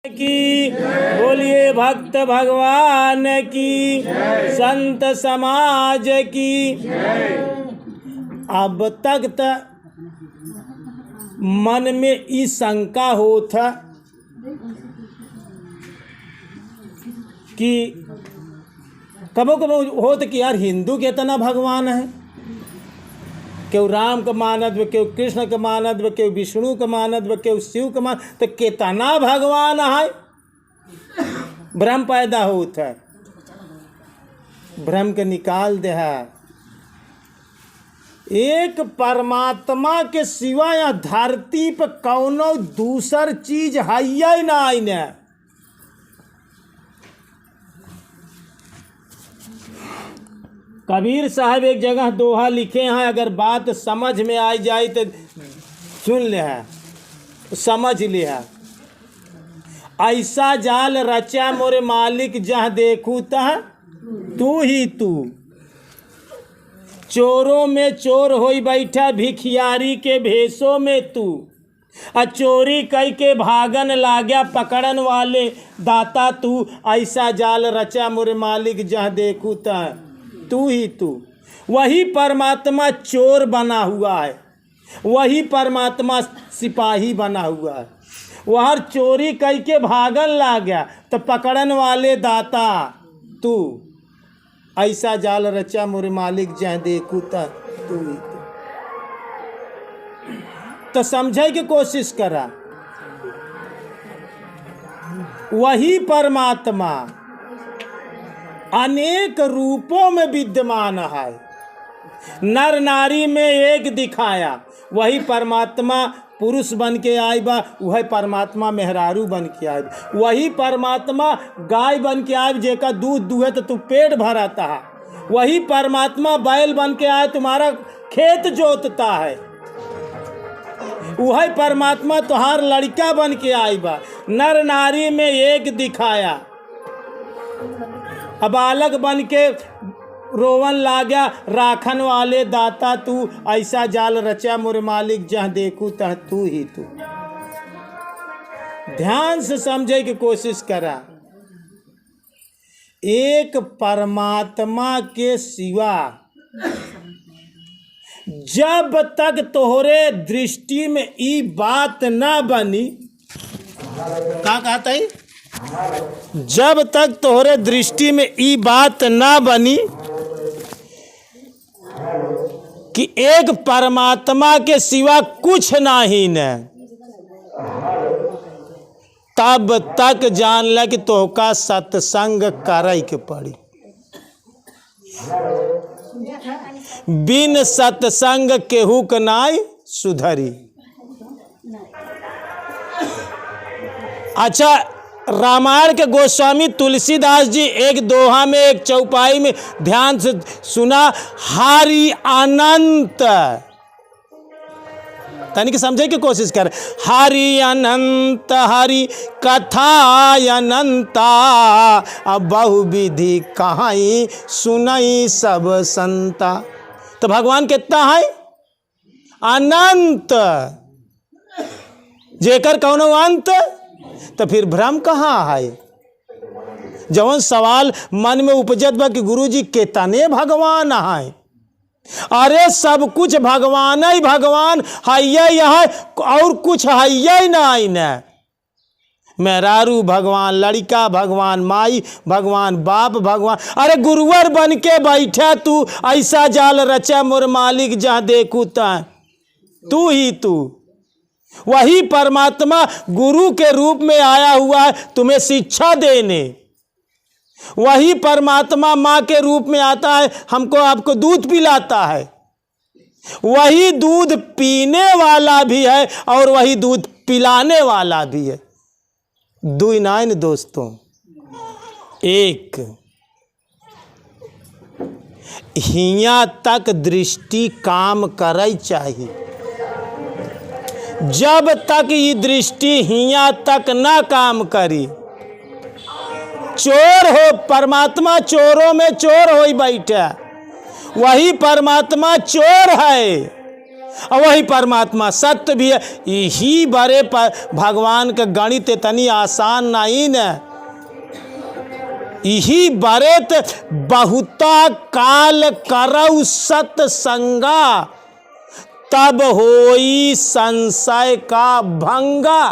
की बोलिए, भक्त भगवान की, संत समाज की। अब तक मन में ई शंका होता कि कबो कबो होता कि यार हिंदू के इतना भगवान है, क्यों राम का मानत, क्यों कृष्ण का मानत, क्यों विष्णु का मानत, क्यों शिव का मानत, तो कितना भगवान है। भ्रम पैदा होता है, भ्रम के निकाल दे है। एक परमात्मा के सिवा या धरती पर कौनो दूसर चीज है ही नहीं। कबीर साहब एक जगह दोहा लिखे हैं, अगर बात समझ में आ जाए तो सुन ले है, समझ ले है। ऐसा जाल रचा मोरे मालिक, जहाँ देखूं तह तू ही तू। चोरों में चोर होई बैठा, भिखियारी के भेषों में तू। चोरी कई के भागन लाग्या, पकड़न वाले दाता तू। ऐसा जाल रचा मोरे मालिक, जहाँ देखूं तह तू ही तू। वही परमात्मा चोर बना हुआ है, वही परमात्मा सिपाही बना हुआ है। वह चोरी कई के भागन ला गया, तो पकड़न वाले दाता तू। ऐसा जाल रचा मोरे मालिक, जहाँ देखूं ता तू ही तू। तो समझे की कोशिश करा, वही परमात्मा अनेक रूपों में विद्यमान है। नर नारी में एक दिखाया, वही परमात्मा पुरुष बन के आए बा, वही परमात्मा मेहरारू बन के आए। वही परमात्मा गाय बन के आए, जेका दूध दुहे तो तू पेट भराता है। वही परमात्मा बैल बन के आए, तुम्हारा खेत जोतता है। वही परमात्मा तुहार लड़का बन के आए बा। नर नारी में एक दिखाया, बालक बन के रोवन लाग्या, राखन वाले दाता तू। ऐसा जाल रचा मोरे मालिक, जहाँ देखूं तह तू ही तू। ध्यान से समझे की कोशिश करा। एक परमात्मा के सिवा जब तक तोहरे दृष्टि में ई बात ना बनी, क्या कहता है, जब तक तोहरे दृष्टि में ई बात ना बनी कि एक परमात्मा के सिवा कुछ नहीं न, तब तक जान ले कि तोहका सत्संग करे के पड़ी। बिन सत्संग केहू के नाई सुधरी। अच्छा, रामायण के गोस्वामी तुलसीदास जी एक दोहा में, एक चौपाई में ध्यान से सुना, हरि अनंत। तनिक समझे की कोशिश कर। हरि अनंत हरि कथा अनंता, अब बहुविधि कहाई सुनई सब संता। तो भगवान कितना है? अनंत, जेकर कौनो अंत। तो फिर भ्रम कहाँ है? जवन सवाल मन में उपजत बा कि गुरुजी कितने भगवान है। अरे सब कुछ भगवान ही भगवान है, यहाँ और कुछ है ही नहीं न। मेहरारू भगवान, लड़का भगवान, माई भगवान, बाप भगवान। अरे गुरुवर बन के बैठा तू। ऐसा जाल रचा मोर मालिक, जहाँ देखूं ता तू ही तू। वही परमात्मा गुरु के रूप में आया हुआ है तुम्हें शिक्षा देने। वही परमात्मा माँ के रूप में आता है, हमको आपको दूध पिलाता है। वही दूध पीने वाला भी है और वही दूध पिलाने वाला भी है। दुई नाइन दोस्तों, एक हिया तक दृष्टि काम करे चाहिए। जब तक ये दृष्टि हिया तक ना काम करी, चोर हो परमात्मा, चोरों में चोर हो बैठा। वही परमात्मा चोर है, और वही परमात्मा सत्य भी है। यही बड़े भगवान का गणित इतनी आसान नहीं न। यही बड़े बहुता काल करऊ सत्संगा, तब होई संशय का भंगा।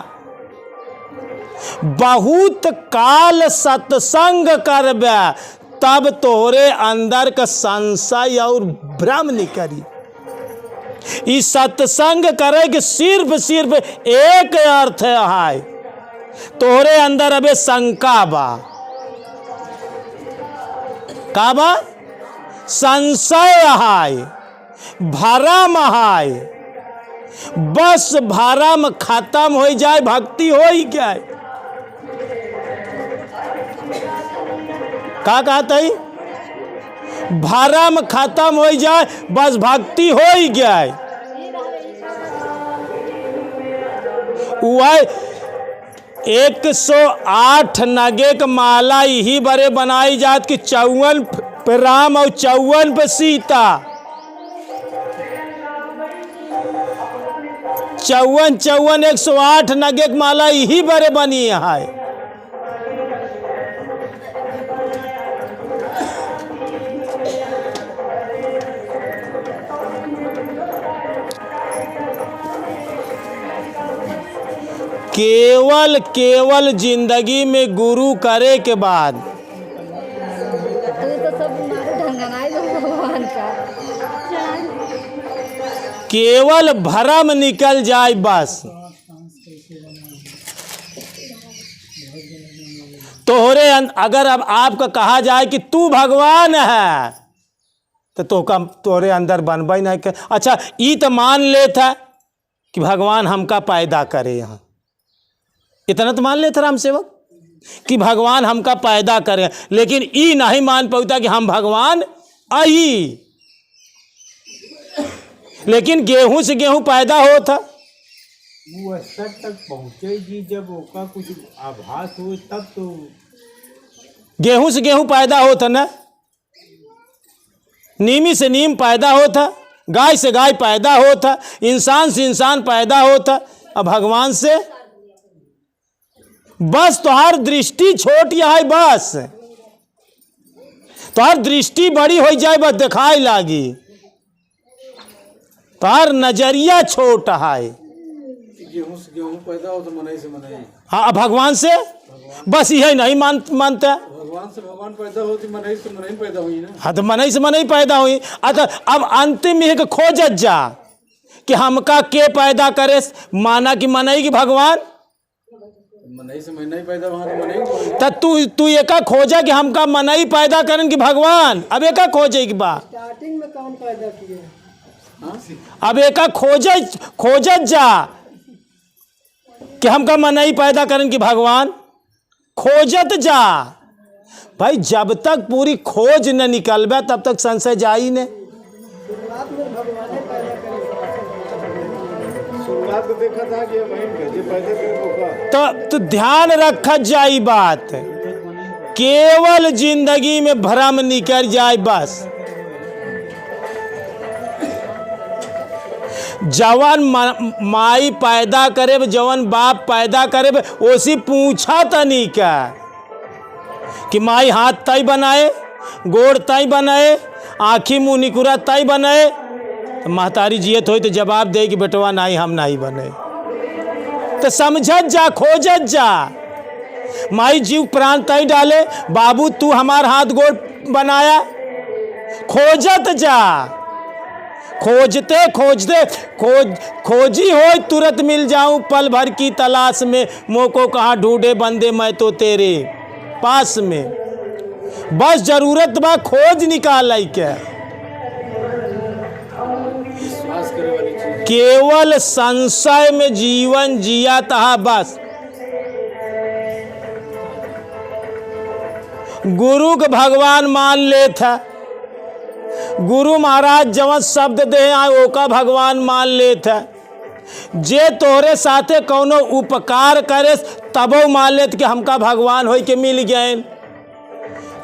बहुत काल सत्संग करबे, तब तोहरे अंदर का संशय और भ्रम निकली। इस सत्संग करे कि सिर्फ एक अर्थ है, तोहरे अंदर अबे शंका बा। का बा? संशय है, भरम है। बस भरम खत्म हो जाए, भक्ति हो ही जाए। का कहता है? भरम खत्म हो जाए, बस भक्ति हो ही जाए। वह 108 नगे के माला यही बड़े बनाई जात कि 54 पे राम और 54 पे सीता। 54 108 नगे के माला यही बड़े बनी है। केवल जिंदगी में गुरु करे के बाद केवल भरम निकल जाए बस। तोहरे अगर अब आपका कहा जाए कि तू भगवान है, तो तोहरे अंदर बनबई नहीं कर। अच्छा, ये तो मान लेता कि भगवान हमका पैदा करे, यहाँ इतना तो मान लेता राम सेवक कि भगवान हमका पैदा करे, लेकिन ये नहीं मान पाता कि हम भगवान आई। लेकिन गेहूं से गेहूं पैदा होता, वो स्तर तक पहुंचेगी जब ओका कुछ आभास हो, तब तो गेहूं से गेहूं पैदा होता ना, नीमी से नीम पैदा होता, गाय से गाय पैदा होता, इंसान से इंसान पैदा होता। अब भगवान से बस तोहार दृष्टि छोटी है, बस तोहार दृष्टि बड़ी हो जाए, बस दिखाई लागी। तोहार नजरिया छोटा है। गेहूं से गेहूं पैदा हो तो मनई से मनई। हाँ, भगवान से बस यही नहीं मानता। भगवान से भगवान पैदा होती, मनई से मनई पैदा हुई ना। हाँ, तो मनई से मनई पैदा हुई। अच्छा, अब अंतिम यह खोजत जा कि हमका के पैदा करे, माना कि मनई की भगवान, मनई से मनई पैदा वहां तो मनई। तो तू एका खोजा कि हमका मनई पैदा करन कि भगवान। अब एका खोजे की बात, स्टार्टिंग में कौन पैदा किए? अब एका खोजत जा कि हमका मनई पैदा करन कि भगवान। खोजत जा भाई, जब तक पूरी खोज न निकलबे तब तक संशय जा ही ने। देखा था कि तो ध्यान रखत जाई बात, केवल जिंदगी में भ्रम निकल जाए बस। जवन माई पैदा करे, जवन बाप पैदा करे, ओसी पूछा तनी का कि माई हाथ तय बनाए, गोड़ तय बनाए, आँखी मुँह निकुरा तय बनाए। तो महतारी जियत हो तो जवाब दे कि बेटवा नहीं, हम नहीं बने। तो समझत जा, खोजत जा। माई जीव प्राण तय डाले, बाबू तू हमार हाथ गोड़ बनाया। खोजत जा, खोजते खोजी हो तुरंत मिल जाऊं, पल भर की तलाश में मोको कहाँ ढूंढे बंदे, मैं तो तेरे पास में। बस जरूरत बा खोज निकाल के। केवल संशय में जीवन जिया था बस। गुरु के भगवान मान ले था, गुरु महाराज जवन शब्द दे आए ओका भगवान मान ले था। जे तोहरे साथे कौनो उपकार करे तबो मान लेत कि हमका भगवान होई के मिल गए।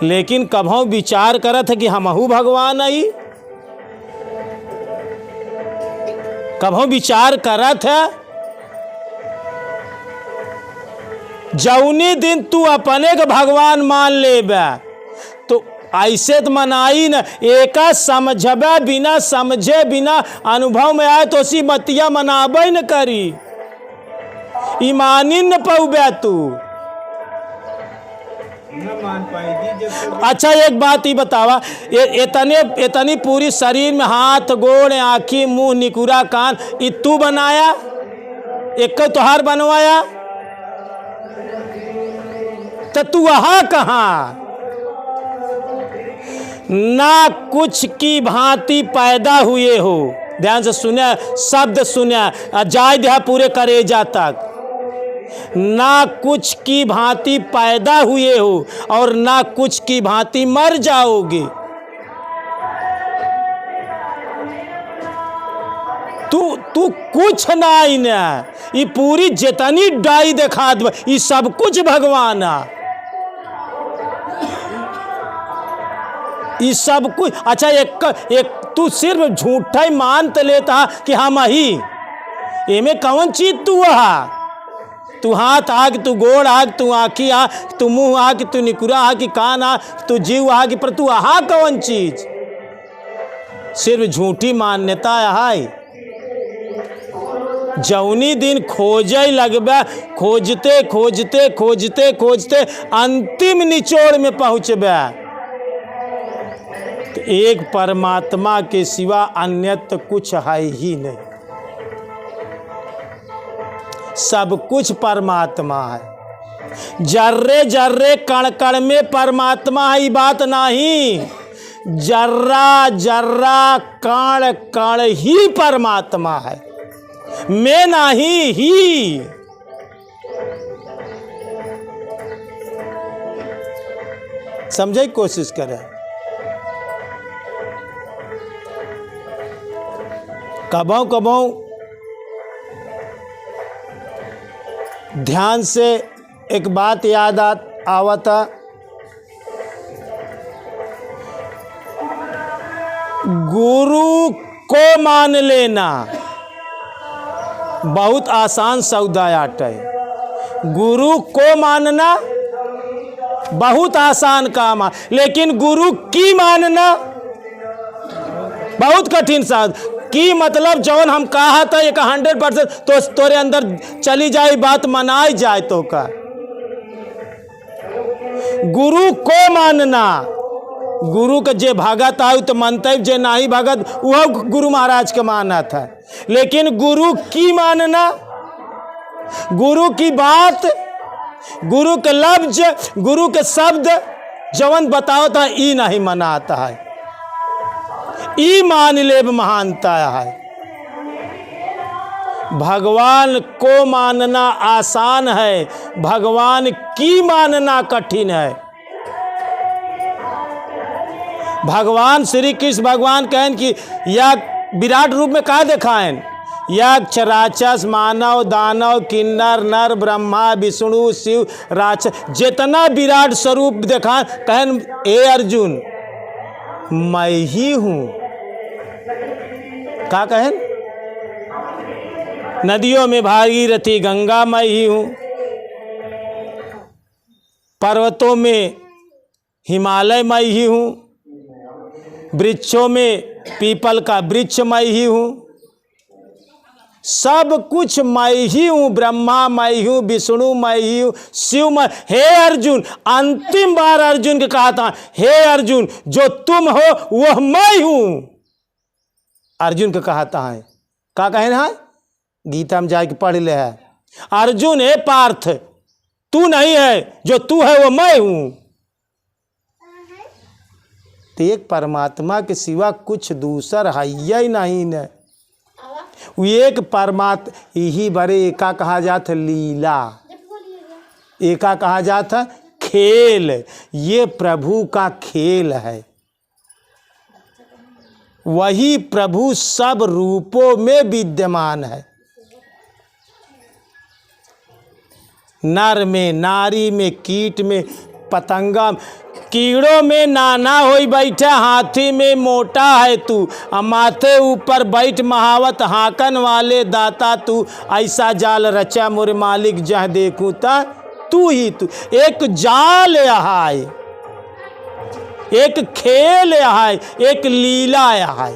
लेकिन कभों विचार करत है कि हमहू भगवान आई। कभो विचार करत है? जौनी दिन तू अपने के भगवान मान लेबे तो ऐसे तो मनाई न, एका समझबे बिना समझे बिना अनुभव में आए तो सी मतिया मनाबे न करी, ईमानी न पौबे तू। न मान पाएगी जब तक। अच्छा एक बात ही बतावा, इतनी पूरी शरीर में हाथ गोड़ आँखी मुंह निकुरा कान ये तू बनाया? एक तोहार बनवाया? तो तू वहां कहाँ? ना कुछ की भांति पैदा हुए हो, ध्यान से सुने, शब्द सुने, जाय दे पूरे करेजा तक। ना कुछ की भांति पैदा हुए हो और ना कुछ की भांति मर जाओगे। तू कुछ ना ही ना, ये पूरी जितनी डाई दिखा दे ये सब कुछ भगवान है, ये सब कुछ। अच्छा एक तू सिर्फ झूठा ही मान तो लेता कि हम ही, एमे कौन चीज तू है? तू हाथ आ कि तू गोड़ आ कि तू आँखी आ, तू मुंह आ कि तू निकुरा आ कि कान आ, तू जीव आ कि, पर तू आहा कौन चीज? सिर्फ झूठी मान्यता है। जौनी दिन खोजे लगबे, खोजते खोजते खोजते खोजते अंतिम निचोड़ में पहुँचबे तो एक परमात्मा के सिवा अन्यत्र कुछ है ही नहीं। सब कुछ परमात्मा है, जर्रे जर्रे कण कण में परमात्मा है, ये बात नहीं। जर्रा जर्रा कण कण ही परमात्मा है, मैं नहीं ही। समझे की कोशिश करें। कबों कबों ध्यान से एक बात याद आवता, गुरु को मान लेना बहुत आसान सौदा आटे। गुरु को मानना बहुत आसान काम है, लेकिन गुरु की मानना बहुत कठिन सा। की मतलब जौन हम कहा था एक 100% तो तोरे अंदर चली जाए बात मनाई जाए तो का। गुरु को मानना, गुरु के जे भगत आयु तो मनते, जे नहीं भगत वह गुरु महाराज के माना था। लेकिन गुरु की मानना, गुरु की बात, गुरु के लफ्ज, गुरु के शब्द जवन बताओ था ई नहीं मनाता है, ई मान ले महानता है। भगवान को मानना आसान है, भगवान की मानना कठिन है। भगवान श्री कृष्ण भगवान कहें कि या विराट रूप में कहा दिखाएं, यक्ष राक्षस मानव दानव किन्नर नर ब्रह्मा विष्णु शिव राक्षस जितना विराट स्वरूप दिखाएं, कहें ए अर्जुन मैं ही हूं। क्या कहें? नदियों में भागीरथी गंगा मैं ही हूं, पर्वतों में हिमालय मैं ही हूं, वृक्षों में पीपल का वृक्ष मैं ही हूं, सब कुछ मैं ही हूं, ब्रह्मा मैं ही हूं, विष्णु मैं ही हूं, शिव मैं। हे अर्जुन, अंतिम बार अर्जुन के कहा था, हे अर्जुन जो तुम हो वह मैं हूं। अर्जुन के कहता है, क्या कहे है? गीता में जाके पढ़ ले है, अर्जुन है पार्थ तू नहीं है, जो तू है वो मैं हूं। तो एक परमात्मा के सिवा कुछ दूसर है ही नहीं न। एक परमात्मा यही बड़े एका कहा जाता लीला, एका कहा जाता खेल, ये प्रभु का खेल है। वही प्रभु सब रूपों में विद्यमान है, नर में नारी में कीट में पतंगा कीड़ों में नाना होई बैठे, हाथी में मोटा है तू, माथे ऊपर बैठ महावत हाकन वाले दाता तू, ऐसा जाल रचा मोरे मालिक जह देखूं ता तू ही तू। एक जाल है, एक खेल है, एक लीला है।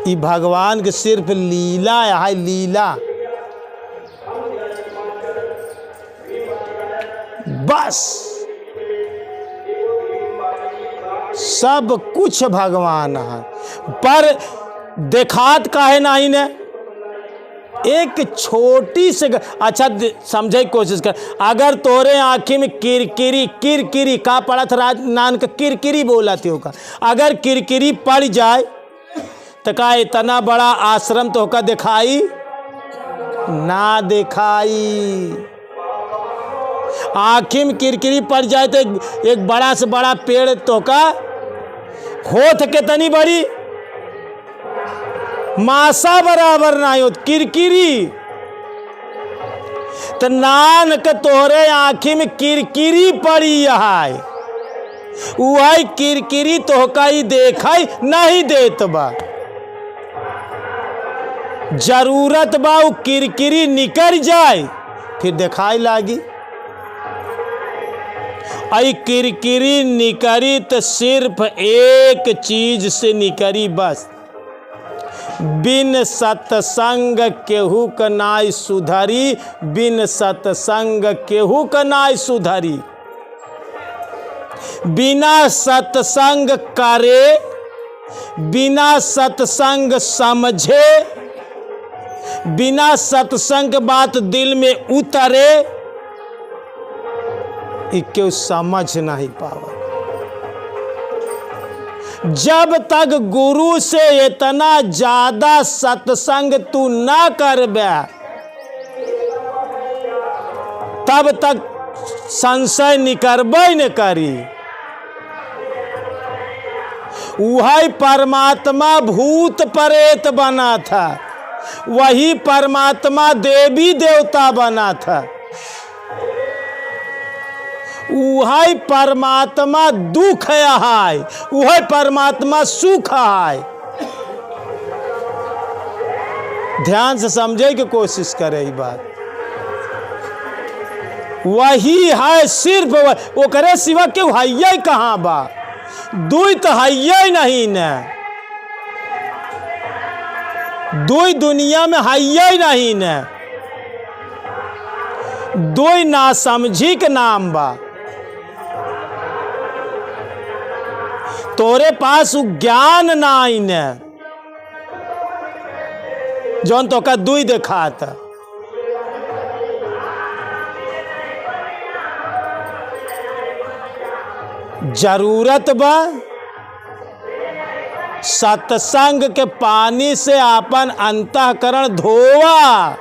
ये भगवान के सिर्फ लीला है, लीला बस। सब कुछ भगवान है, पर देखात काहे नहीं ने। एक छोटी से अच्छा समझे की कोशिश कर, अगर तोरे आँखी में किरकिरी किरकिरी का पड़ा था, नान का किरकिरी बोला थी होगा, अगर किरकिरी पड़ जाए तो का इतना बड़ा आश्रम तो होगा दिखाई ना दिखाई। आँखी में किरकिरी पड़ जाए तो एक बड़ा से बड़ा पेड़ तो का होत कितनी बड़ी मासा बराबर ना हो किरकिरी। तो नान के तोहरे आँखी में किरकिरी पड़ी है, वही किरकिरी तो कई देखाई नहीं देत बा। जरूरत बा वो किरकिरी निकल जाए फिर दिखाई लागी। आई किरकिरी निकरी तो सिर्फ एक चीज से निकरी बस, बिन सत्संग केहू क नाय सुधरी, बिन सत्संग केहू क नाय सुधरी। बिना सत्संग करे, बिना सत्संग समझे, बिना सत्संग बात दिल में उतरे, क्यों समझ नहीं पावा। जब तक गुरु से इतना ज्यादा सत्संग तू ना करबे, तब तक संशय निकरबे न करी। वही परमात्मा भूत प्रेत बना था, वही परमात्मा देवी देवता बना था, वही परमात्मा दुख है, वही परमात्मा सुख है। ध्यान से समझे की कोशिश करे ये बात। वही है, सिर्फ ओकरे सिवा क्यों है कहाँ बा। दुई तो है नहीं न, दुई दुनिया में है नहीं न, दुई ना समझी के नाम बा। तोरे पास ज्ञान ना आई न, जौन तो का दुई देखात। जरूरत बा सत्संग के पानी से आपन अंतःकरण धोवा।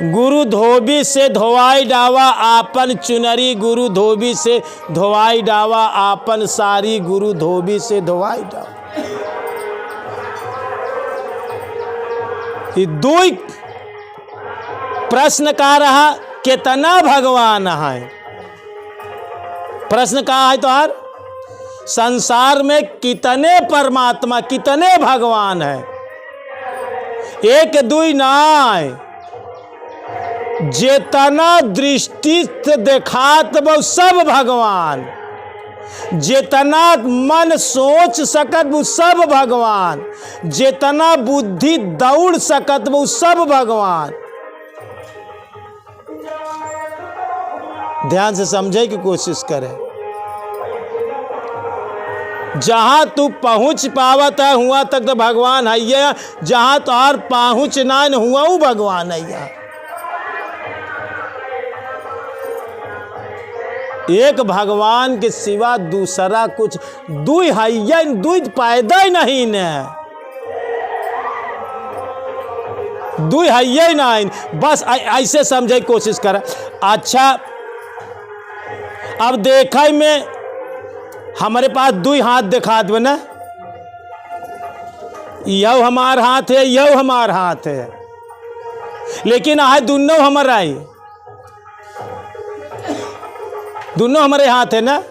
गुरु धोबी से धोवाई डावा आपन चुनरी, गुरु धोबी से धोवाई डावा आपन सारी, गुरु धोबी से धोवाई डावा। ये दो प्रश्न का रहा, कितना भगवान है। प्रश्न कहा है तो हर संसार में कितने परमात्मा कितने भगवान है। एक दुई नाय, जेतना दृष्टि से देखात वो सब भगवान, जितना मन सोच सकत वो सब भगवान, जितना बुद्धि दौड़ सकत वो सब भगवान। ध्यान से समझे की कोशिश करें। जहां तू पहुंच पावत है हुआ तक तो भगवान है, जहां तो और पहुंच ना हुआ वो भगवान है। एक भगवान के सिवा दूसरा कुछ दुई है, दुई पैदा ही नहीं न, दुई है नहीं। बस ऐसे समझे कोशिश कर। अच्छा अब देखा में हमारे पास दुई हाथ दिखा दे ना, यह हमार हाथ है, यह हमार हाथ है, लेकिन आए दोनों हमारा ही। दोनों हमारे हाथ है ना।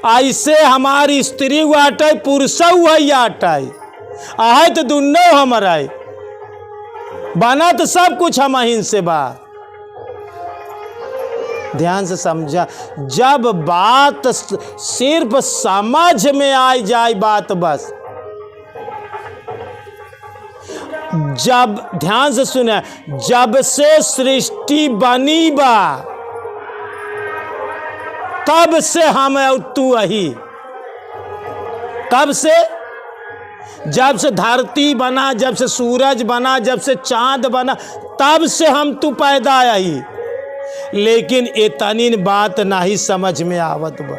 ऐसे हमारी स्त्री आटे पुरुष वही आटे आहे तो दोनों हमारा बना तो सब कुछ हम ही से बा। ध्यान से समझा, जब बात सिर्फ समझ में आ जाए बात, बस जब ध्यान से सुने, जब से सृष्टि बनी बा तब से हम तू वही, कब से? जब से धरती बना, जब से सूरज बना, जब से चांद बना, तब से हम तू पैदा आई। लेकिन इतनी बात नहीं समझ में आवत बा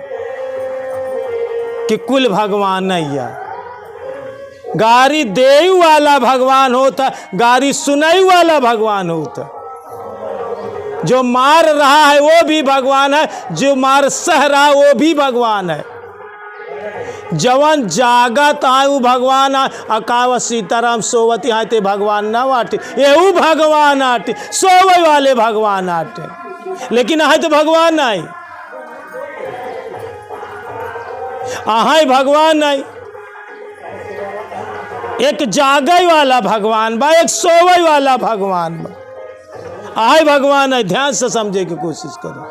कि कुल भगवान नहीं है। गारी देई वाला भगवान होता, गारी सुनाई वाला भगवान होता। जो मार रहा है वो भी भगवान है, जो मार सह रहा वो भी भगवान है। जवन जागत आए वो भगवान आए, अकाव सीताराम सोवती आए ते भगवान ना वाटे, ये भगवान आटे, सोवे वाले भगवान आटे, लेकिन आए तो भगवान नहीं, आए भगवान नहीं। एक जागई वाला भगवान बा, एक सोवई वाला भगवान बा, आए भगवान है। ध्यान से समझे की कोशिश करो,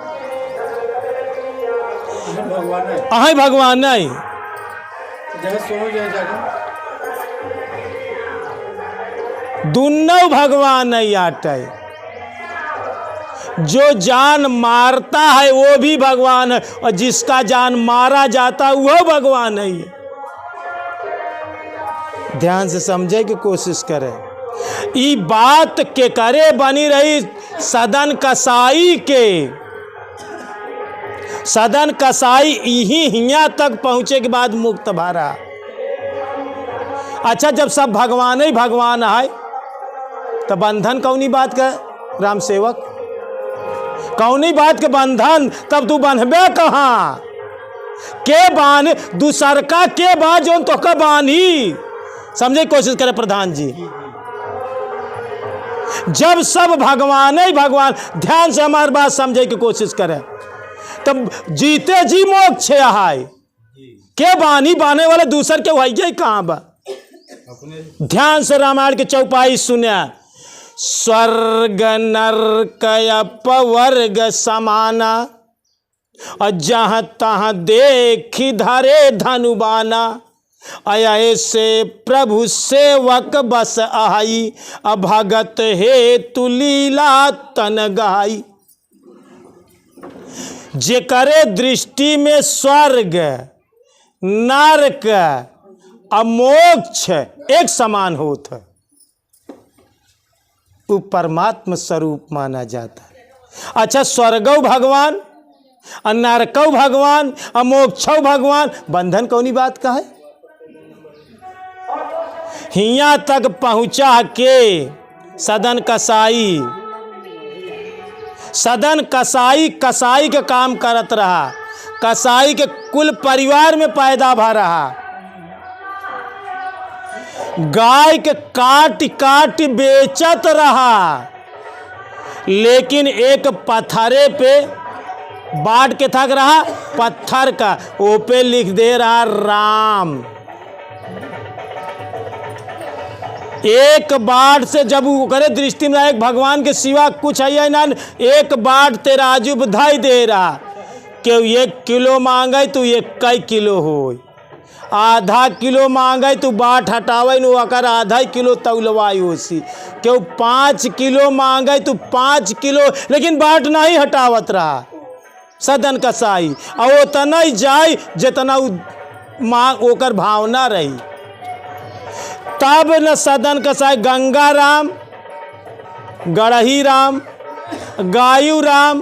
आए भगवान नहीं। दोनों भगवान नहीं आटे। जो जान मारता है वो भी भगवान है, और जिसका जान मारा जाता है वो भगवान है। ध्यान से समझे की कोशिश करें। ई बात के करे बनी रही सदन कसाई के, सदन कसाई यही हिया तक पहुंचे के बाद मुक्त भरा। अच्छा, जब सब भगवान ही भगवान है तो बंधन कौनी बात का राम सेवक, कौनी बात के बंधन? तब तू बंधबे कहाँ के बान दूसर का के बा जो तो का बानी। समझे कोशिश करे प्रधान जी, जब सब भगवान ही भगवान, ध्यान से हमारी बात समझे की कोशिश करें, तब जीते जी मोक्ष है के बानी, बाने वाले दूसर के वही कहाँ बा? ध्यान से रामायण के चौपाई सुने, स्वर्ग नरक अपवर्ग समाना, और जहाँ तहाँ देखी धरे धनुबाना, ऐसे प्रभु सेवक बस आई, भगत हे तु लीला तन गाई। जे करे दृष्टि में स्वर्ग नरक अमोक्ष एक समान होता है, वो परमात्मा स्वरूप माना जाता है। अच्छा, स्वर्गौ भगवान, नरकौ भगवान, अमोक्षौ भगवान, बंधन कौनी बात का है? हिया तक पहुंचा के सदन कसाई, सदन कसाई कसाई के काम करत रहा, कसाई के कुल परिवार में पैदा भा रहा, गाय के काट काट बेचत रहा, लेकिन एक पत्थरे पे बाट के थक रहा, पत्थर का ओ पे लिख दे रहा राम। एक बाट से जब वो करे दृष्टि में एक भगवान के सिवा कुछ है ना, एक बाट तेरा आजू बधाई दे रहा कि 1 किलो मांगे तो 1 किलो हो, आधा किलो मांगे तो बाट हटावे नु अकर आधा किलो तौलवाई होसी, क्यों 5 किलो मांगे तो 5 किलो, लेकिन बाट नहीं हटावत रहा सदन कसाई, और उतना ही जाए जितना मांग ओकर भावना रही। तब न सदन कसाई गंगा राम, गढ़ही राम, गायु राम,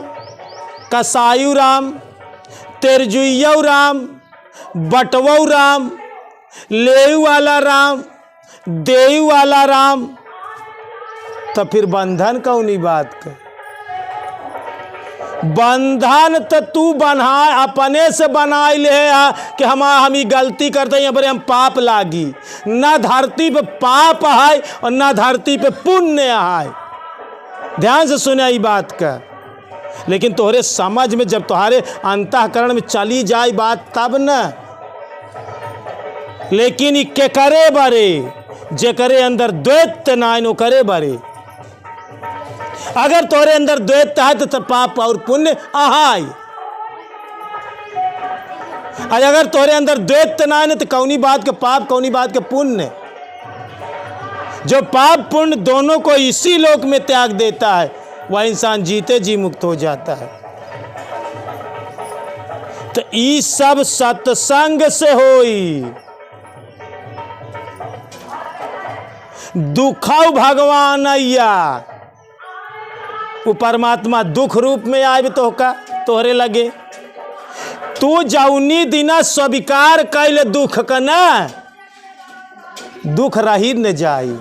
कसायु राम, तेरजुइयौ राम, बटवौ राम, लेऊ वाला राम, देऊ वाला राम, तो फिर बंधन कौनी बात का? बंधन तो तू बना अपने से बनाई ले कि हम ही गलती करते हैं, बड़े हम पाप लागी। न धरती पे पाप है और न धरती पे पुण्य है। ध्यान से सुने ये बात का, लेकिन तोहरे समझ में जब तुम्हारे अंतःकरण में चली जाए बात तब न। लेकिन के करे बारे जे करे अंदर द्वैत नाइन करे बारे। अगर तोहरे अंदर द्वैत है तो पाप और पुण्य आहाय, और अगर तोहरे अंदर द्वैत ना है तो कौनी बात के पाप कौनी बात के पुण्य। जो पाप पुण्य दोनों को इसी लोक में त्याग देता है वह इंसान जीते जी मुक्त हो जाता है। तो ये सब सत्संग से होई। दुखाऊ भगवान अय्या वो परमात्मा दुख रूप में आए तो का तोहरे लगे। तू जौनी दिना स्वीकार कैले दुख का ना, दुख रही न जाई।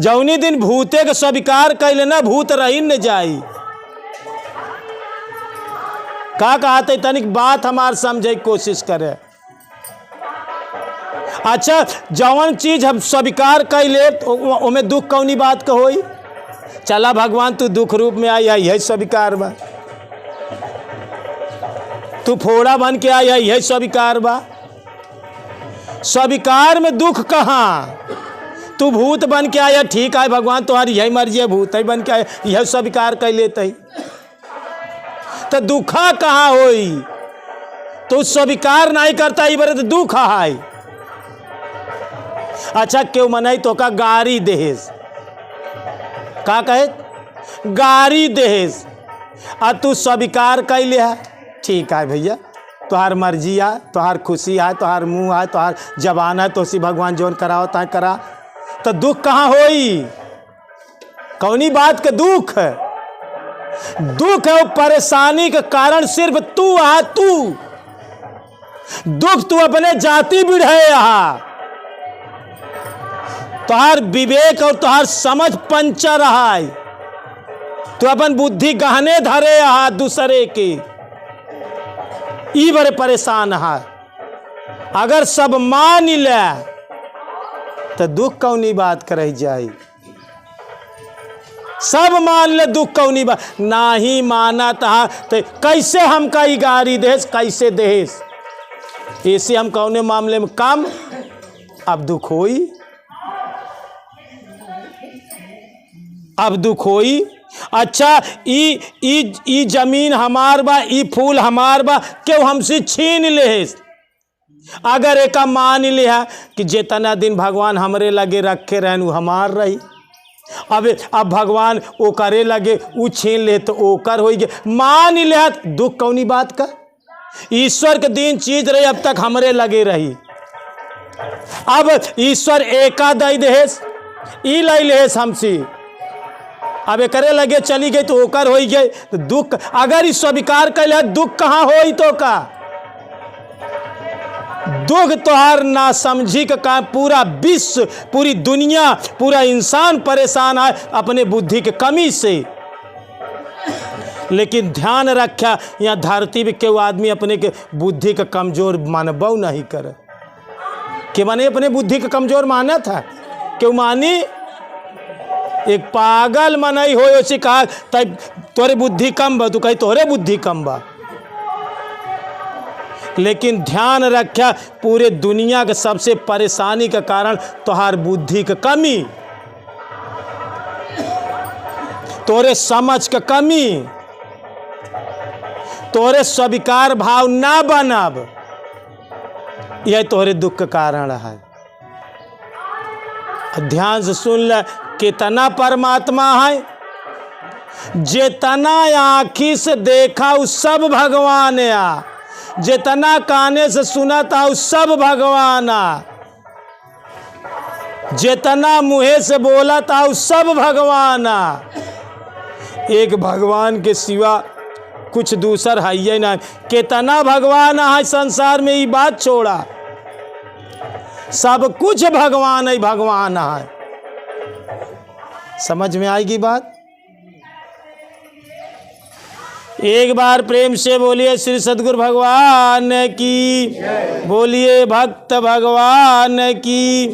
जौनी दिन भूते के स्वीकार कैले ना, भूत रही न जाई। का कहते तनिक बात हमार समझे की कोशिश करे। अच्छा, जौन चीज हम स्वीकार कैले ओमे दुख कौनी बात का होई। चला भगवान तू दुख रूप में आई है स्वीकार बा। तू फोड़ा बन के आया यही स्वीकार बा। स्वीकार में दुख कहाँ। तू भूत बन के आया, ठीक है भगवान तुम्हारी यही मर्जी है, भूत ही बन के आया यह स्वीकार कर लेते ही तो दुखा कहाँ होई। तू स्वीकार नहीं करता ही बरे तो दुख है। अच्छा, क्यों मनाई तो का गारी देहेस, का कहे गारी देहेस, आ तू स्वीकार कर ले है, ठीक है भैया तुहार मर्जी है, तुहार खुशी है, तुहार मुँह है, तुहार जबान है, तो सी भगवान जोन कराओ ता करा। तो दुख कहाँ होई। कौनी बात का दुख है। दुख है परेशानी का कारण सिर्फ तू है। तू दुख तू अपने जाति बिढ़े यहाँ। तुहार विवेक और तुहार समझ पंचर है। तू अपन बुद्धि गहने धरे यहाँ दूसरे की, ई बड़े परेशान है। अगर सब मान ले तो दुख कौनी बात करे जाए। सब मान ले दुख कौनी बात, नाही माना था तो कैसे हम कई गारी देश कैसे देश। ऐसे हम कौने मामले में काम अब दुख होई, अब दुख होई। अच्छा, ई जमीन हमार बा, ई फूल हमार बा, क्यों हमसे छीन ले। अगर एक मान लिया कि जितना दिन भगवान हमरे लगे रखे रहन वो हमार रही, अब भगवान वो करे लगे वो छीन ले तो वो कर हो गए। मान लिया दुख कौनी बात का। ईश्वर के दिन चीज रही अब तक हमरे लगे रही। अब ईश्वर एका दई देहेस, ई लाई लेस हमसे, अब करे लगे चली गई तो ओकर हो गए तो दुख। अगर इस स्वीकार कर ले दुख कहाँ होई तो का। दुख तोहार ना समझी का काम। पूरा विश्व, पूरी दुनिया, पूरा इंसान परेशान है अपने बुद्धि के कमी से। लेकिन ध्यान रखा यहाँ धरती पे केव आदमी अपने के बुद्धि का कमजोर मानबो नहीं करे। के माने अपने बुद्धि का कमजोर माना था क्यों मानी। एक पागल मनई हो उसे कहा तब तोरे बुद्धि कम बा, तू कही तोरे बुद्धि कम बा। लेकिन ध्यान रखा पूरे दुनिया के सबसे परेशानी का कारण तोहार बुद्धि का कमी, तोरे समझ का कमी, तोरे स्वीकार भाव ना बनब, यह तोरे दुख का कारण है। ध्यान से सुन ले, कितना परमात्मा है। जितना आँखी से देखा वो सब भगवान है, जितना काने से सुना था वो सब भगवान है, जितना मुँह से बोला था वो सब भगवान है। एक भगवान के सिवा कुछ दूसर है ही ना। कितना भगवान है संसार में, ये बात छोड़ा, सब कुछ भगवान है, भगवान है। समझ में आएगी बात। एक बार प्रेम से बोलिए श्री सद्गुरु भगवान की, बोलिए भक्त भगवान की।